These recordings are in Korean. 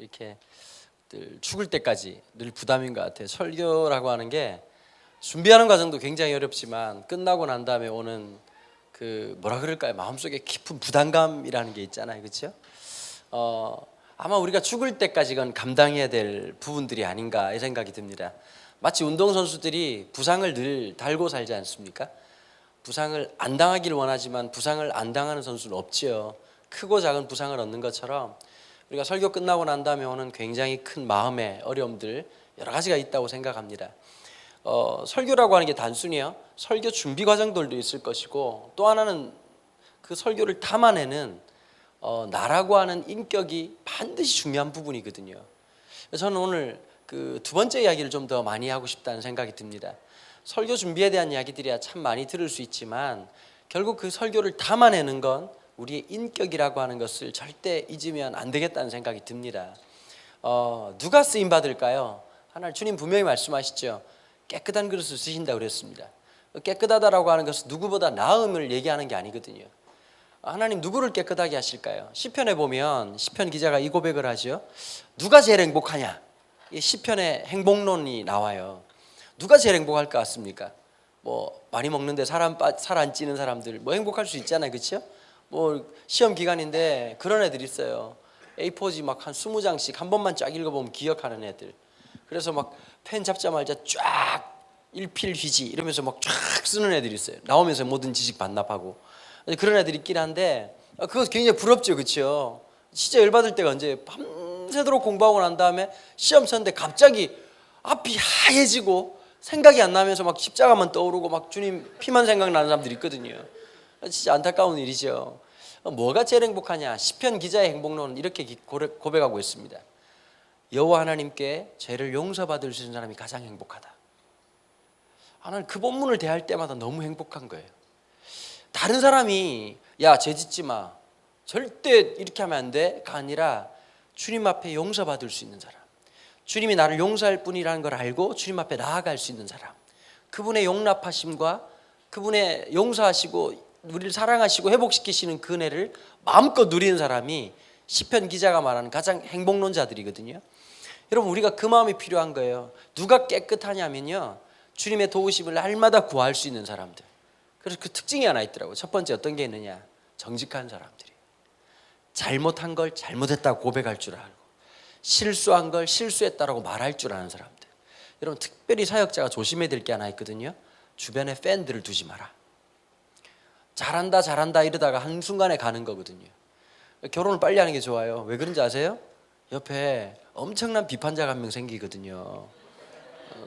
이렇게 늘 죽을 때까지 늘 부담인 것 같아요. 설교라고 하는 게 준비하는 과정도 굉장히 어렵지만 끝나고 난 다음에 오는 그 뭐라 그럴까요? 마음속에 깊은 부담감이라는 게 있잖아요, 그렇죠? 아마 우리가 죽을 때까지 건 감당해야 될 부분들이 아닌가 이 생각이 듭니다. 마치 운동선수들이 부상을 늘 달고 살지 않습니까? 부상을 안 당하기를 원하지만 부상을 안 당하는 선수는 없지요. 크고 작은 부상을 얻는 것처럼 우리가 설교 끝나고 난 다음에 오는 굉장히 큰 마음의 어려움들 여러 가지가 있다고 생각합니다. 설교라고 하는 게 단순히요 설교 준비 과정들도 있을 것이고 또 하나는 그 설교를 담아내는 나라고 하는 인격이 반드시 중요한 부분이거든요. 저는 오늘 그 두 번째 이야기를 좀 더 많이 하고 싶다는 생각이 듭니다. 설교 준비에 대한 이야기들이야 참 많이 들을 수 있지만 결국 그 설교를 담아내는 건 우리의 인격이라고 하는 것을 절대 잊으면 안 되겠다는 생각이 듭니다. 누가 쓰임 받을까요? 하나님 주님 분명히 말씀하시죠. 깨끗한 그릇을 쓰신다고 그랬습니다. 깨끗하다라고 하는 것은 누구보다 나음을 얘기하는 게 아니거든요. 하나님 누구를 깨끗하게 하실까요? 시편에 보면 시편 기자가 이 고백을 하죠. 누가 제일 행복하냐? 이 시편의 행복론이 나와요. 누가 제일 행복할 것 같습니까? 뭐 많이 먹는데 살 안 찌는 사람들 뭐 행복할 수 있잖아요, 그렇죠? 뭐 시험 기간인데 그런 애들 있어요. A4지 막 한 20장씩 한 번만 쫙 읽어보면 기억하는 애들. 그래서 막 펜 잡자마자 쫙 일필휘지 이러면서 막 쫙 쓰는 애들이 있어요. 나오면서 모든 지식 반납하고 그런 애들이 있긴 한데 그거 굉장히 부럽죠, 그렇죠? 진짜 열받을 때가 언제 밤새도록 공부하고 난 다음에 시험 쳤는데 갑자기 앞이 하얘지고 생각이 안 나면서 막 십자가만 떠오르고 막 주님 피만 생각나는 사람들이 있거든요. 진짜 안타까운 일이죠. 뭐가 제일 행복하냐? 시편 기자의 행복론은 이렇게 고백하고 있습니다. 여호와 하나님께 죄를 용서받을 수 있는 사람이 가장 행복하다. 나는 그 본문을 대할 때마다 너무 행복한 거예요. 다른 사람이 야, 죄 짓지 마, 절대 이렇게 하면 안 돼가 아니라 주님 앞에 용서받을 수 있는 사람, 주님이 나를 용서할 뿐이라는 걸 알고 주님 앞에 나아갈 수 있는 사람, 그분의 용납하심과 그분의 용서하시고 우리를 사랑하시고 회복시키시는 그 은혜를 마음껏 누리는 사람이 시편 기자가 말하는 가장 행복론자들이거든요. 여러분, 우리가 그 마음이 필요한 거예요. 누가 깨끗하냐면요, 주님의 도우심을 날마다 구할 수 있는 사람들. 그래서 그 특징이 하나 있더라고요. 첫 번째 어떤 게 있느냐? 정직한 사람들이 잘못한 걸 잘못했다고 고백할 줄 알고 실수한 걸 실수했다라고 말할 줄 아는 사람들. 여러분, 특별히 사역자가 조심해야 될 게 하나 있거든요. 주변에 팬들을 두지 마라. 잘한다 잘한다 이러다가 한순간에 가는 거거든요. 결혼을 빨리 하는 게 좋아요. 왜 그런지 아세요? 옆에 엄청난 비판자가 한 명 생기거든요.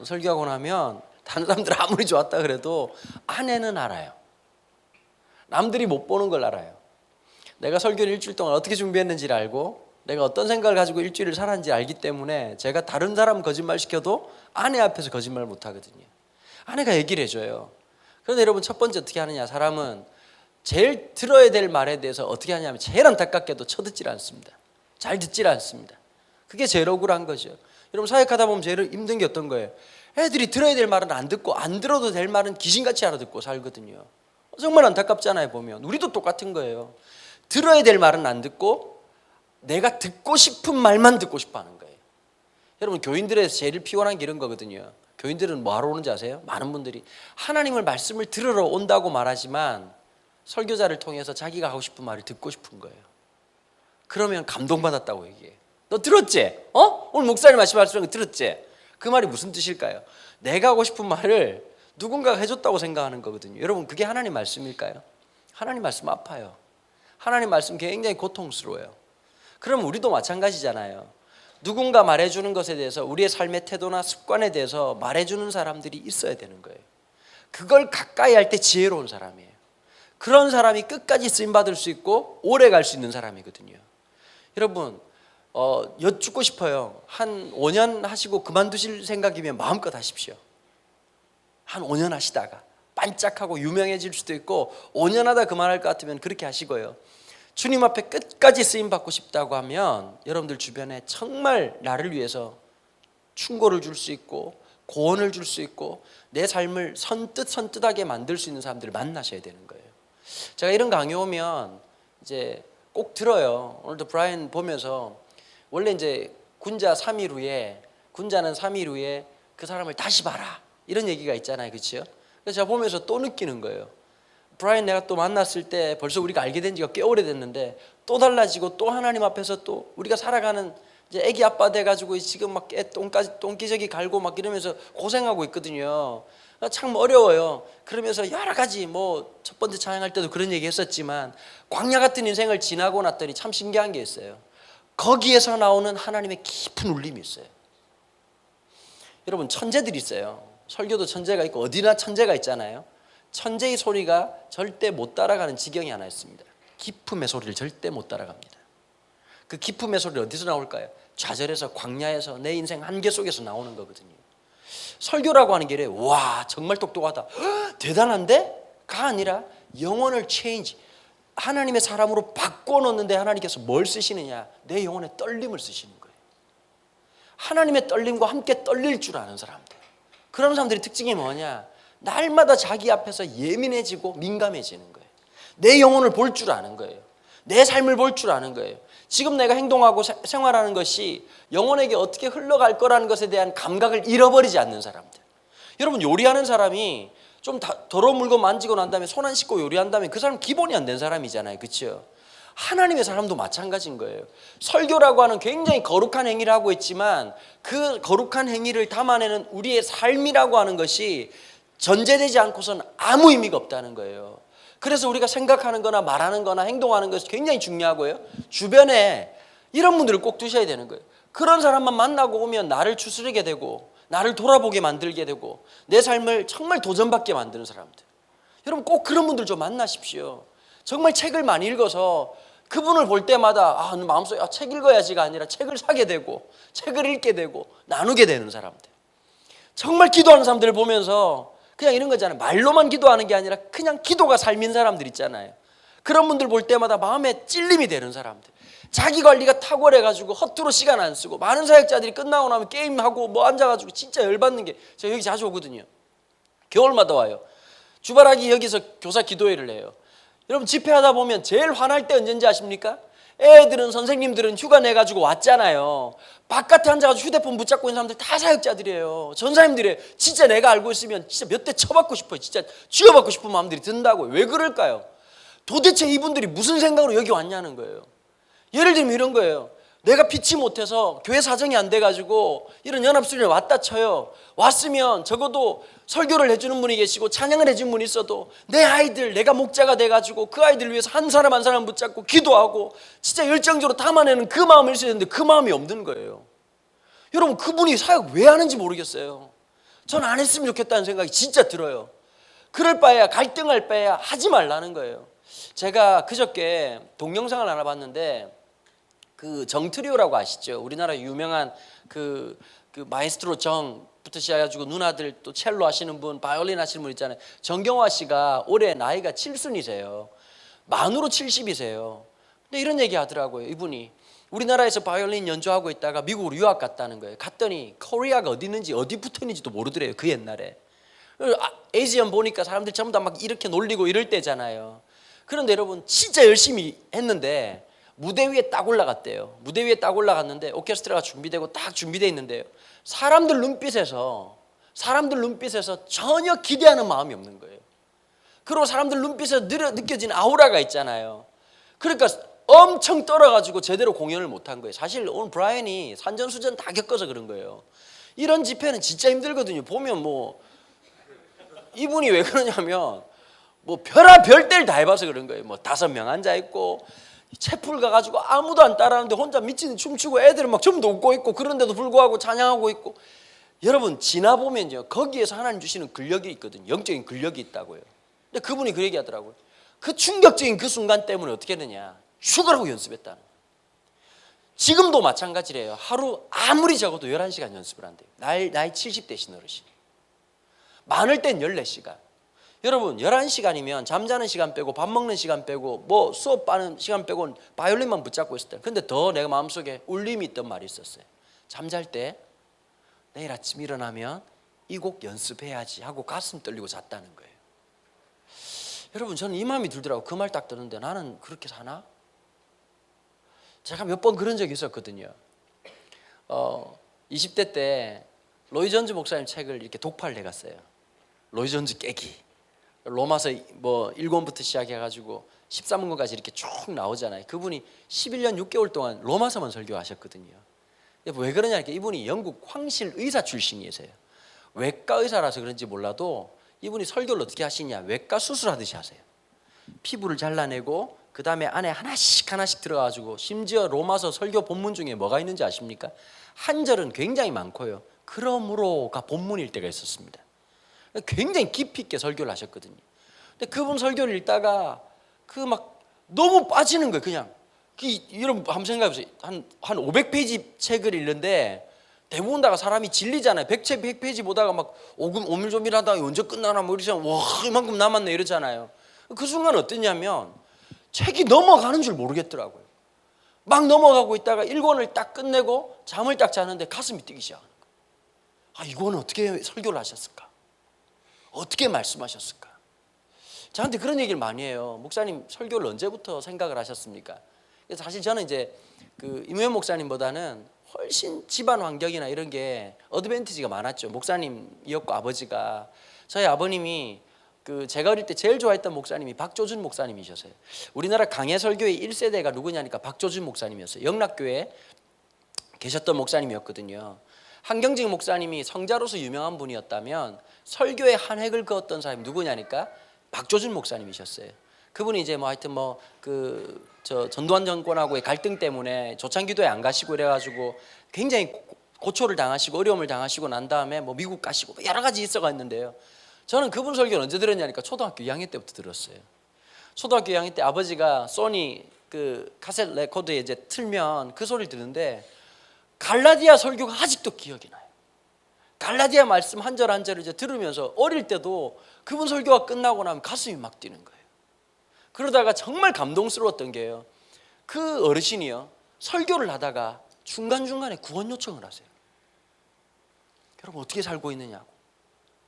설교하고 나면 다른 사람들 아무리 좋았다 그래도 아내는 알아요. 남들이 못 보는 걸 알아요. 내가 설교를 일주일 동안 어떻게 준비했는지를 알고 내가 어떤 생각을 가지고 일주일을 살았는지 알기 때문에 제가 다른 사람 거짓말 시켜도 아내 앞에서 거짓말 못 하거든요. 아내가 얘기를 해줘요. 그런데 여러분, 첫 번째 어떻게 하느냐? 사람은 제일 들어야 될 말에 대해서 어떻게 하냐면 제일 안타깝게도 쳐듣질 않습니다. 잘 듣질 않습니다. 그게 제일 억울한 거죠. 여러분, 사역하다 보면 제일 힘든 게 어떤 거예요? 애들이 들어야 될 말은 안 듣고 안 들어도 될 말은 귀신같이 알아듣고 살거든요. 정말 안타깝잖아요. 보면 우리도 똑같은 거예요. 들어야 될 말은 안 듣고 내가 듣고 싶은 말만 듣고 싶어 하는 거예요. 여러분, 교인들에서 제일 피곤한 게 이런 거거든요. 교인들은 뭐하러 오는지 아세요? 많은 분들이 하나님을 말씀을 들으러 온다고 말하지만 설교자를 통해서 자기가 하고 싶은 말을 듣고 싶은 거예요. 그러면 감동받았다고 얘기해요. 너 들었지? 오늘 목사님 말씀하시는 거 들었지? 그 말이 무슨 뜻일까요? 내가 하고 싶은 말을 누군가가 해줬다고 생각하는 거거든요. 여러분, 그게 하나님 말씀일까요? 하나님 말씀 아파요. 하나님 말씀 굉장히 고통스러워요. 그럼 우리도 마찬가지잖아요. 누군가 말해주는 것에 대해서 우리의 삶의 태도나 습관에 대해서 말해주는 사람들이 있어야 되는 거예요. 그걸 가까이 할 때 지혜로운 사람이에요. 그런 사람이 끝까지 쓰임받을 수 있고 오래 갈 수 있는 사람이거든요. 여러분, 여쭙고 싶어요. 한 5년 하시고 그만두실 생각이면 마음껏 하십시오. 한 5년 하시다가 반짝하고 유명해질 수도 있고 5년 하다 그만할 것 같으면 그렇게 하시고요. 주님 앞에 끝까지 쓰임받고 싶다고 하면 여러분들 주변에 정말 나를 위해서 충고를 줄 수 있고 고언을 줄 수 있고 내 삶을 선뜻하게 만들 수 있는 사람들을 만나셔야 되는 거예요. 제가 이런 강의 오면 이제 꼭 들어요. 오늘도 브라이언 보면서 원래 이제 군자는 3일 후에 그 사람을 다시 봐라, 이런 얘기가 있잖아요, 그렇죠? 그래서 제가 보면서 또 느끼는 거예요. 브라이언 내가 또 만났을 때 벌써 우리가 알게 된 지가 꽤 오래됐는데 또 달라지고 또 하나님 앞에서 또 우리가 살아가는 이제 애기 아빠 돼가지고 지금 막 똥기저귀 갈고 막 이러면서 고생하고 있거든요. 참 어려워요. 그러면서 여러 가지 뭐 첫 번째 찬양할 때도 그런 얘기 했었지만 광야 같은 인생을 지나고 났더니 참 신기한 게 있어요. 거기에서 나오는 하나님의 깊은 울림이 있어요. 여러분, 천재들이 있어요. 설교도 천재가 있고 어디나 천재가 있잖아요. 천재의 소리가 절대 못 따라가는 지경이 하나 있습니다. 기쁨의 소리를 절대 못 따라갑니다. 그 기쁨의 소리는 어디서 나올까요? 좌절에서, 광야에서, 내 인생 한계 속에서 나오는 거거든요. 설교라고 하는 게 이래, 와 정말 똑똑하다, 허, 대단한데? 가 아니라 영혼을 체인지, 하나님의 사람으로 바꿔놓는데 하나님께서 뭘 쓰시느냐? 내 영혼의 떨림을 쓰시는 거예요. 하나님의 떨림과 함께 떨릴 줄 아는 사람들, 그런 사람들의 특징이 뭐냐? 날마다 자기 앞에서 예민해지고 민감해지는 거예요. 내 영혼을 볼 줄 아는 거예요. 내 삶을 볼 줄 아는 거예요. 지금 내가 행동하고 생활하는 것이 영혼에게 어떻게 흘러갈 거라는 것에 대한 감각을 잃어버리지 않는 사람들. 여러분, 요리하는 사람이 좀 더러운 물건 만지고 난 다음에 손 안 씻고 요리한다면 그 사람 기본이 안 된 사람이잖아요, 그렇죠? 하나님의 사람도 마찬가지인 거예요. 설교라고 하는 굉장히 거룩한 행위를 하고 있지만 그 거룩한 행위를 담아내는 우리의 삶이라고 하는 것이 전제되지 않고서는 아무 의미가 없다는 거예요. 그래서 우리가 생각하는 거나 말하는 거나 행동하는 것이 굉장히 중요하고요. 주변에 이런 분들을 꼭 두셔야 되는 거예요. 그런 사람만 만나고 오면 나를 추스르게 되고 나를 돌아보게 만들게 되고 내 삶을 정말 도전받게 만드는 사람들. 여러분, 꼭 그런 분들 좀 만나십시오. 정말 책을 많이 읽어서 그분을 볼 때마다 마음속에 책 읽어야지가 아니라 책을 사게 되고 책을 읽게 되고 나누게 되는 사람들. 정말 기도하는 사람들을 보면서 그냥 이런 거잖아요. 말로만 기도하는 게 아니라 그냥 기도가 삶인 사람들 있잖아요. 그런 분들 볼 때마다 마음에 찔림이 되는 사람들. 자기 관리가 탁월해가지고 허투루 시간 안 쓰고, 많은 사역자들이 끝나고 나면 게임하고 뭐 앉아가지고 진짜 열받는 게, 제가 여기 자주 오거든요. 겨울마다 와요. 주바라기 여기서 교사 기도회를 해요. 여러분, 집회하다 보면 제일 화날 때 언제인지 아십니까? 애들은, 선생님들은 휴가 내가지고 왔잖아요. 바깥에 앉아가지고 휴대폰 붙잡고 있는 사람들 다 사역자들이에요. 전사님들이에요. 진짜 내가 알고 있으면 진짜 몇 대 쳐받고 싶어요. 진짜 쥐어받고 싶은 마음들이 든다고요. 왜 그럴까요? 도대체 이분들이 무슨 생각으로 여기 왔냐는 거예요. 예를 들면 이런 거예요. 내가 피치 못해서 교회 사정이 안 돼가지고 이런 연합수련회 왔다 쳐요. 왔으면 적어도 설교를 해주는 분이 계시고 찬양을 해주는 분이 있어도 내 아이들, 내가 목자가 돼가지고 그 아이들을 위해서 한 사람 한 사람 붙잡고 기도하고 진짜 열정적으로 담아내는 그 마음을 있어야 되는데 그 마음이 없는 거예요. 여러분, 그분이 사역 왜 하는지 모르겠어요. 전 안 했으면 좋겠다는 생각이 진짜 들어요. 그럴 바에야, 갈등할 바에야 하지 말라는 거예요. 제가 그저께 동영상을 하나 봤는데, 그 정트리오라고 아시죠? 우리나라 유명한 그 마에스트로 정부터 시작해가지고 누나들 또 첼로 하시는 분, 바이올린 하시는 분 있잖아요. 정경화 씨가 올해 나이가 7순이세요. 만으로 70이세요. 근데 이런 얘기 하더라고요. 이분이 우리나라에서 바이올린 연주하고 있다가 미국으로 유학 갔다는 거예요. 갔더니 코리아가 어디 있는지 어디 붙어 있는지도 모르더래요. 그 옛날에. 에이지언 보니까 사람들 전부 다 막 이렇게 놀리고 이럴 때잖아요. 그런데 여러분, 진짜 열심히 했는데 무대 위에 딱 올라갔대요. 무대 위에 딱 올라갔는데 오케스트라가 준비되고 딱 준비되어 있는데요. 사람들 눈빛에서 전혀 기대하는 마음이 없는 거예요. 그리고 사람들 눈빛에서 느껴지는 아우라가 있잖아요. 그러니까 엄청 떨어가지고 제대로 공연을 못한 거예요. 사실 오늘 브라이언이 산전수전 다 겪어서 그런 거예요. 이런 집회는 진짜 힘들거든요. 보면 뭐 이분이 왜 그러냐면 뭐 별의별 때를 다 해봐서 그런 거예요. 뭐 5명 앉아 있고 채플 가가지고 아무도 안 따라하는데 혼자 미친 춤추고 애들은 막 전부 웃고 있고, 그런데도 불구하고 찬양하고 있고. 여러분, 지나보면요, 거기에서 하나님 주시는 근력이 있거든요. 영적인 근력이 있다고요. 근데 그분이 그 얘기 하더라고요. 그 충격적인 그 순간 때문에 어떻게 되냐, 죽으라고 연습했다는 거예요. 지금도 마찬가지래요. 하루 아무리 적어도 11시간 연습을 한대요. 나이 70 되신 어르신이. 많을 땐 14시간. 여러분, 11시간이면 잠자는 시간 빼고 밥 먹는 시간 빼고 뭐 수업 하는 시간 빼고는 바이올린만 붙잡고 있을 때. 근데 더 내가 마음속에 울림이 있던 말이 있었어요. 잠잘 때 내일 아침 일어나면 이 곡 연습해야지 하고 가슴 떨리고 잤다는 거예요. 여러분, 저는 이 마음이 들더라고요. 그 말 딱 듣는데 나는 그렇게 사나? 제가 몇 번 그런 적이 있었거든요. 20대 때 로이 존즈 목사님 책을 이렇게 독파를 해갔어요. 로이 존즈 깨기. 로마서 뭐 1권부터 시작해가지고 13권까지 이렇게 쭉 나오잖아요. 그분이 11년 6개월 동안 로마서만 설교하셨거든요. 왜 그러냐니까 이분이 영국 황실 의사 출신이세요. 외과 의사라서 그런지 몰라도 이분이 설교를 어떻게 하시냐, 외과 수술하듯이 하세요. 피부를 잘라내고 그 다음에 안에 하나씩 들어가지고, 심지어 로마서 설교 본문 중에 뭐가 있는지 아십니까? 한 절은 굉장히 많고요, 그러므로가 본문일 때가 있었습니다. 굉장히 깊이 있게 설교를 하셨거든요. 근데 그분 설교를 읽다가 그 막 너무 빠지는 거예요. 그냥 여러분 한번 생각해보세요. 한 500페이지 책을 읽는데 대부분 다가 사람이 질리잖아요. 100페이지 보다가 막 오밀조밀하다가 언제 끝나나 뭐 이러잖아요. 와, 이만큼 남았네 이러잖아요. 그 순간 어땠냐면 책이 넘어가는 줄 모르겠더라고요. 막 넘어가고 있다가 1권을 딱 끝내고 잠을 딱 자는데 가슴이 뛰기 시작하는 거예요. 아, 이거는 어떻게 설교를 하셨을까? 어떻게 말씀하셨을까? 저한테 그런 얘기를 많이 해요. 목사님 설교를 언제부터 생각을 하셨습니까? 사실 저는 이제 그 임우현 목사님보다는 훨씬 집안 환경이나 이런 게 어드밴티지가 많았죠. 목사님이었고 아버지가, 저희 아버님이 그 제가 어릴 때 제일 좋아했던 목사님이 박조준 목사님이셨어요. 우리나라 강해 설교의 1세대가 누구냐니까 박조준 목사님이었어요. 영락교회에 계셨던 목사님이었거든요. 한경직 목사님이 성자로서 유명한 분이었다면 설교에 한 획을 그었던 사람이 누구냐니까 박조준 목사님이셨어요. 그분이 이제 뭐 하여튼 뭐 그 전두환 정권하고의 갈등 때문에 조창기도에 안 가시고 이래가지고 굉장히 고초를 당하시고 어려움을 당하시고 난 다음에 뭐 미국 가시고 여러 가지 있어가 있는데요. 저는 그분 설교를 언제 들었냐니까 초등학교 2학년 때부터 들었어요. 초등학교 2학년 때 아버지가 소니 그 카세트 레코드에 이제 틀면 그 소리를 듣는데 갈라디아 설교가 아직도 기억이 나요. 갈라디아 말씀 한 절 한 절을 이제 들으면서 어릴 때도 그분 설교가 끝나고 나면 가슴이 막 뛰는 거예요. 그러다가 정말 감동스러웠던 게요, 그 어르신이요 설교를 하다가 중간중간에 구원 요청을 하세요. 여러분 어떻게 살고 있느냐고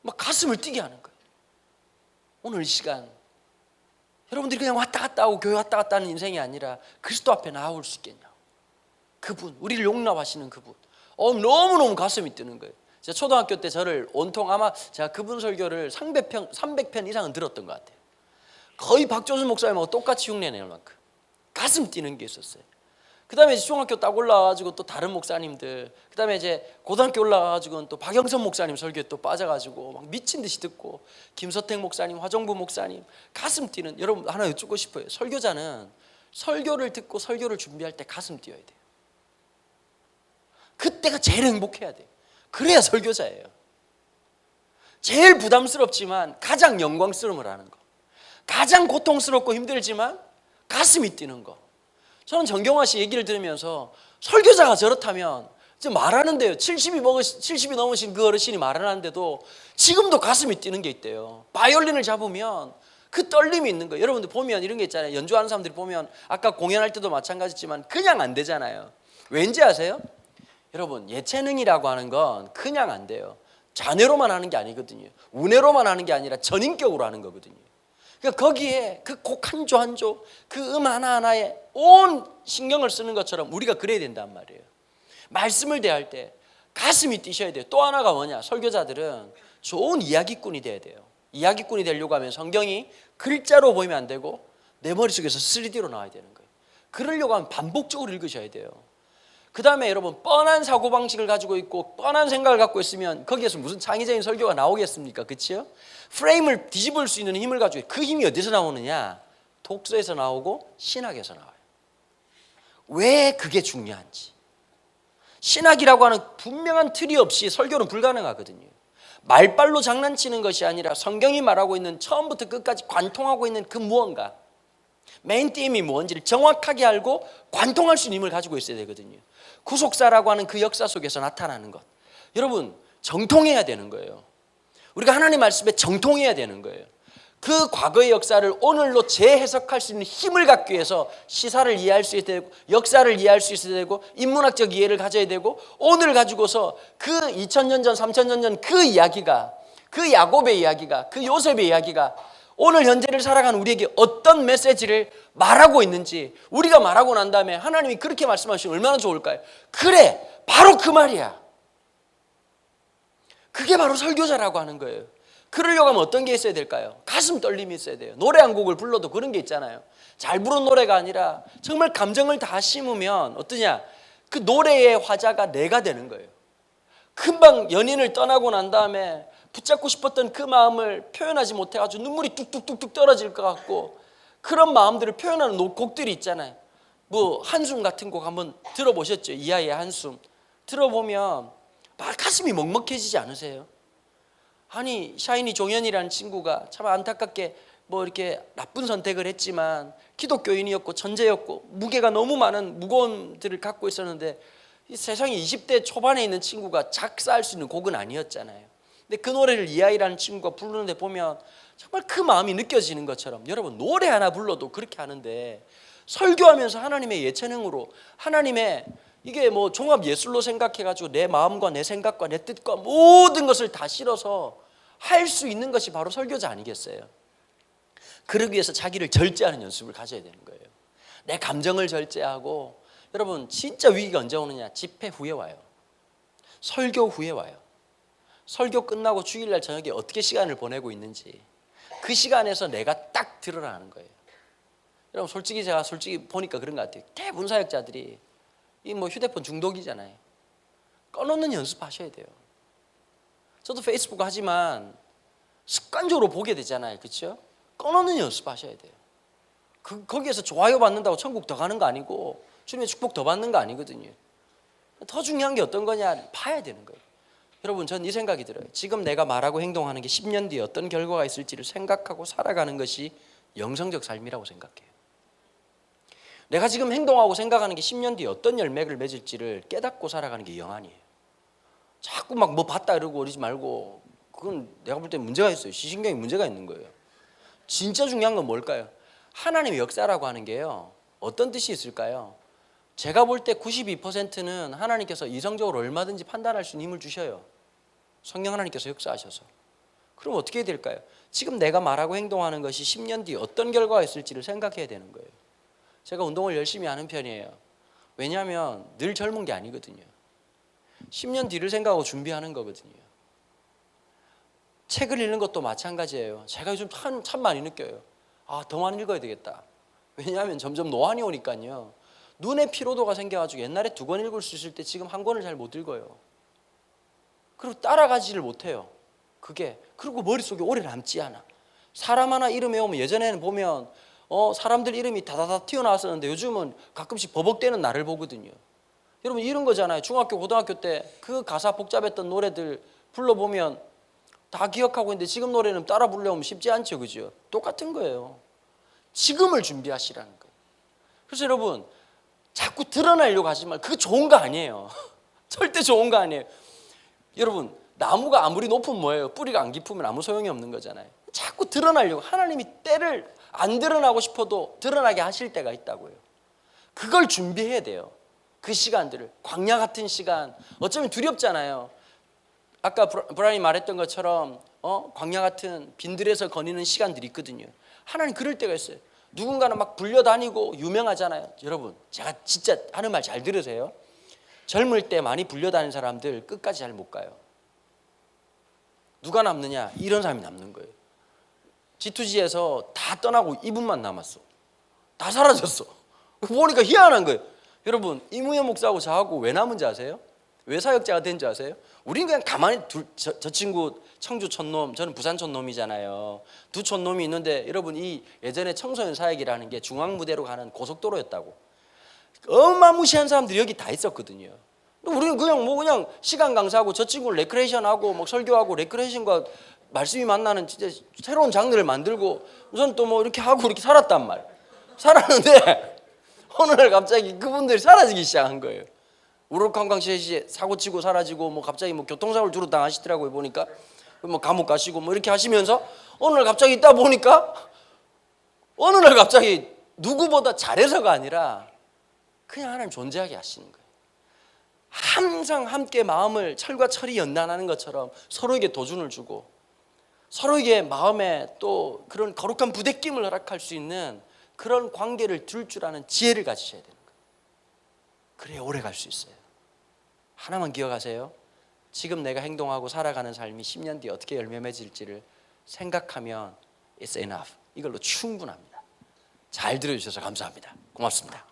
막 가슴을 뛰게 하는 거예요. 오늘 이 시간 여러분들이 그냥 왔다 갔다 하고 교회 왔다 갔다 하는 인생이 아니라 그리스도 앞에 나아올 수 있겠냐고, 그분, 우리를 용납하시는 그분, 너무너무 가슴이 뛰는 거예요. 제가 초등학교 때 저를 온통 아마 제가 그분 설교를 300편 이상은 들었던 것 같아요. 거의 박조준 목사님하고 똑같이 흉내낼 만큼 가슴 뛰는 게 있었어요. 그 다음에 중학교 딱 올라와가지고 또 다른 목사님들, 그 다음에 이제 고등학교 올라와가지고는 또 박영선 목사님 설교에 또 빠져가지고 막 미친 듯이 듣고, 김서택 목사님, 화정부 목사님, 가슴 뛰는. 여러분 하나 여쭙고 싶어요. 설교자는 설교를 듣고 설교를 준비할 때 가슴 뛰어야 돼요. 그때가 제일 행복해야 돼요. 그래야 설교자예요. 제일 부담스럽지만 가장 영광스러움을 하는 거, 가장 고통스럽고 힘들지만 가슴이 뛰는 거. 저는 정경화 씨 얘기를 들으면서 설교자가 저렇다면 지금 말하는데요, 70이 넘으신 그 어르신이 말하는데도 지금도 가슴이 뛰는 게 있대요. 바이올린을 잡으면 그 떨림이 있는 거예요. 여러분들 보면 이런 게 있잖아요. 연주하는 사람들이 보면 아까 공연할 때도 마찬가지지만 그냥 안 되잖아요. 왠지 아세요? 여러분 예체능이라고 하는 건 그냥 안 돼요. 자뇌로만 하는 게 아니거든요. 우뇌로만 하는 게 아니라 전인격으로 하는 거거든요. 그러니까 거기에 그 곡 한 조 한 조, 그 음 하나하나에 온 신경을 쓰는 것처럼 우리가 그래야 된단 말이에요. 말씀을 대할 때 가슴이 뛰셔야 돼요. 또 하나가 뭐냐, 설교자들은 좋은 이야기꾼이 돼야 돼요. 이야기꾼이 되려고 하면 성경이 글자로 보이면 안 되고 내 머릿속에서 3D로 나와야 되는 거예요. 그러려고 하면 반복적으로 읽으셔야 돼요. 그 다음에 여러분 뻔한 사고방식을 가지고 있고 뻔한 생각을 갖고 있으면 거기에서 무슨 창의적인 설교가 나오겠습니까? 그렇죠? 프레임을 뒤집을 수 있는 힘을 가지고 있고, 그 힘이 어디서 나오느냐? 독서에서 나오고 신학에서 나와요. 왜 그게 중요한지. 신학이라고 하는 분명한 틀이 없이 설교는 불가능하거든요. 말발로 장난치는 것이 아니라 성경이 말하고 있는 처음부터 끝까지 관통하고 있는 그 무언가, 메인 띠임이 뭔지를 정확하게 알고 관통할 수 있는 힘을 가지고 있어야 되거든요. 구속사라고 하는 그 역사 속에서 나타나는 것, 여러분 정통해야 되는 거예요. 우리가 하나님 말씀에 정통해야 되는 거예요. 그 과거의 역사를 오늘로 재해석할 수 있는 힘을 갖기 위해서 시사를 이해할 수 있어야 되고, 역사를 이해할 수 있어야 되고, 인문학적 이해를 가져야 되고, 오늘 가지고서 그 2000년 전 3000년 전 그 이야기가, 그 야곱의 이야기가, 그 요셉의 이야기가 오늘 현재를 살아가는 우리에게 어떤 메시지를 말하고 있는지 우리가 말하고 난 다음에 하나님이 그렇게 말씀하시면 얼마나 좋을까요? 그래, 바로 그 말이야. 그게 바로 설교자라고 하는 거예요. 그러려고 하면 어떤 게 있어야 될까요? 가슴 떨림이 있어야 돼요. 노래 한 곡을 불러도 그런 게 있잖아요. 잘 부른 노래가 아니라 정말 감정을 다 심으면 어떠냐? 그 노래의 화자가 내가 되는 거예요. 금방 연인을 떠나고 난 다음에 붙잡고 싶었던 그 마음을 표현하지 못해가지고 눈물이 뚝뚝뚝뚝 떨어질 것 같고, 그런 마음들을 표현하는 곡들이 있잖아요. 뭐 한숨 같은 곡 한번 들어보셨죠? 이하이의 한숨 들어보면 막 가슴이 먹먹해지지 않으세요? 아니, 샤이니 종현이라는 친구가 참 안타깝게 뭐 이렇게 나쁜 선택을 했지만 기독교인이었고 천재였고 무게가 너무 많은 무거움들을 갖고 있었는데, 이 세상에 20대 초반에 있는 친구가 작사할 수 있는 곡은 아니었잖아요. 근데 그 노래를 이하이라는 친구가 부르는데 보면 정말 그 마음이 느껴지는 것처럼, 여러분 노래 하나 불러도 그렇게 하는데 설교하면서 하나님의 예체능으로, 하나님의 이게 뭐 종합 예술로 생각해가지고 내 마음과 내 생각과 내 뜻과 모든 것을 다 실어서 할 수 있는 것이 바로 설교자 아니겠어요? 그러기 위해서 자기를 절제하는 연습을 가져야 되는 거예요. 내 감정을 절제하고. 여러분 진짜 위기가 언제 오느냐? 집회 후에 와요. 설교 후에 와요. 설교 끝나고 주일날 저녁에 어떻게 시간을 보내고 있는지 그 시간에서 내가 딱 드러나는 거예요. 여러분 솔직히 제가 보니까 그런 것 같아요. 대부분 사역자들이 이 뭐 휴대폰 중독이잖아요. 꺼놓는 연습하셔야 돼요. 저도 페이스북 하지만 습관적으로 보게 되잖아요. 그렇죠? 꺼놓는 연습하셔야 돼요. 거기에서 좋아요 받는다고 천국 더 가는 거 아니고 주님의 축복 더 받는 거 아니거든요. 더 중요한 게 어떤 거냐 봐야 되는 거예요. 여러분 전 이 생각이 들어요. 지금 내가 말하고 행동하는 게 10년 뒤에 어떤 결과가 있을지를 생각하고 살아가는 것이 영성적 삶이라고 생각해요. 내가 지금 행동하고 생각하는 게 10년 뒤에 어떤 열매를 맺을지를 깨닫고 살아가는 게 영안이에요. 자꾸 막 뭐 봤다 이러고 그러지 말고, 그건 내가 볼 때 문제가 있어요. 시신경에 문제가 있는 거예요. 진짜 중요한 건 뭘까요? 하나님의 역사라고 하는 게요, 어떤 뜻이 있을까요? 제가 볼 때 92%는 하나님께서 이성적으로 얼마든지 판단할 수 있는 힘을 주셔요. 성령 하나님께서 역사하셔서. 그럼 어떻게 될까요? 지금 내가 말하고 행동하는 것이 10년 뒤에 어떤 결과가 있을지를 생각해야 되는 거예요. 제가 운동을 열심히 하는 편이에요. 왜냐하면 늘 젊은 게 아니거든요. 10년 뒤를 생각하고 준비하는 거거든요. 책을 읽는 것도 마찬가지예요. 제가 요즘 참 많이 느껴요. 더 많이 읽어야 되겠다. 왜냐하면 점점 노안이 오니까요, 눈에 피로도가 생겨가지고 옛날에 2권 읽을 수 있을 때 지금 1권을 잘 못 읽어요. 그리고 따라가지를 못해요. 그리고 머릿속에 오래 남지 않아. 사람 하나 이름 외우면, 예전에는 보면 사람들 이름이 다다다 튀어나왔었는데 요즘은 가끔씩 버벅대는 나를 보거든요. 여러분 이런 거잖아요. 중학교 고등학교 때 그 가사 복잡했던 노래들 불러보면 다 기억하고 있는데 지금 노래는 따라 부르려면 쉽지 않죠. 그죠? 똑같은 거예요. 지금을 준비하시라는 거예요. 그래서 여러분 자꾸 드러나려고 하지 말고, 그거 좋은 거 아니에요. 절대 좋은 거 아니에요. 여러분 나무가 아무리 높으면 뭐예요? 뿌리가 안 깊으면 아무 소용이 없는 거잖아요. 자꾸 드러나려고, 하나님이 때를 안 드러나고 싶어도 드러나게 하실 때가 있다고요. 그걸 준비해야 돼요. 그 시간들을. 광야 같은 시간, 어쩌면 두렵잖아요. 아까 브라이언이 말했던 것처럼 광야 같은 빈들에서 거니는 시간들이 있거든요. 하나님 그럴 때가 있어요. 누군가는 막 불려다니고 유명하잖아요. 여러분 제가 진짜 하는 말 잘 들으세요. 젊을 때 많이 불려다니는 사람들 끝까지 잘 못 가요. 누가 남느냐? 이런 사람이 남는 거예요. G2G에서 다 떠나고 이분만 남았어. 다 사라졌어. 보니까 희한한 거예요. 여러분 이무현 목사하고 저하고 왜 남은지 아세요? 왜 사역자가 된지 아세요? 우리는 그냥 가만히 저 친구 청주 촌놈, 저는 부산 촌놈이잖아요. 두 촌놈이 있는데, 여러분 이 예전에 청소년 사역이라는 게 중앙무대로 가는 고속도로였다고. 어마무시한 사람들이 여기 다 있었거든요. 우리는 그냥 시간 강사하고 저 친구를 레크레이션하고 막 설교하고 레크레이션과 말씀이 만나는 진짜 새로운 장르를 만들고 우선 또 뭐 이렇게 하고 이렇게 살았단 말. 살았는데 어느 날 갑자기 그분들이 사라지기 시작한 거예요. 우르캉강시에 사고치고 사라지고 뭐 갑자기 뭐 교통사고를 주로 당하시더라고요. 보니까 뭐 감옥 가시고 뭐 이렇게 하시면서 어느 날 갑자기 있다 보니까 어느 날 갑자기 누구보다 잘해서가 아니라 그냥 하나님 존재하게 하시는 거예요. 항상 함께 마음을 철과 철이 연단하는 것처럼 서로에게 도전을 주고, 서로에게 마음에 또 그런 거룩한 부대낌을 허락할 수 있는 그런 관계를 둘 줄 아는 지혜를 가지셔야 되는 거예요. 그래야 오래 갈 수 있어요. 하나만 기억하세요. 지금 내가 행동하고 살아가는 삶이 10년 뒤에 어떻게 열매 맺을지를 생각하면 it's enough. 이걸로 충분합니다. 잘 들어주셔서 감사합니다. 고맙습니다.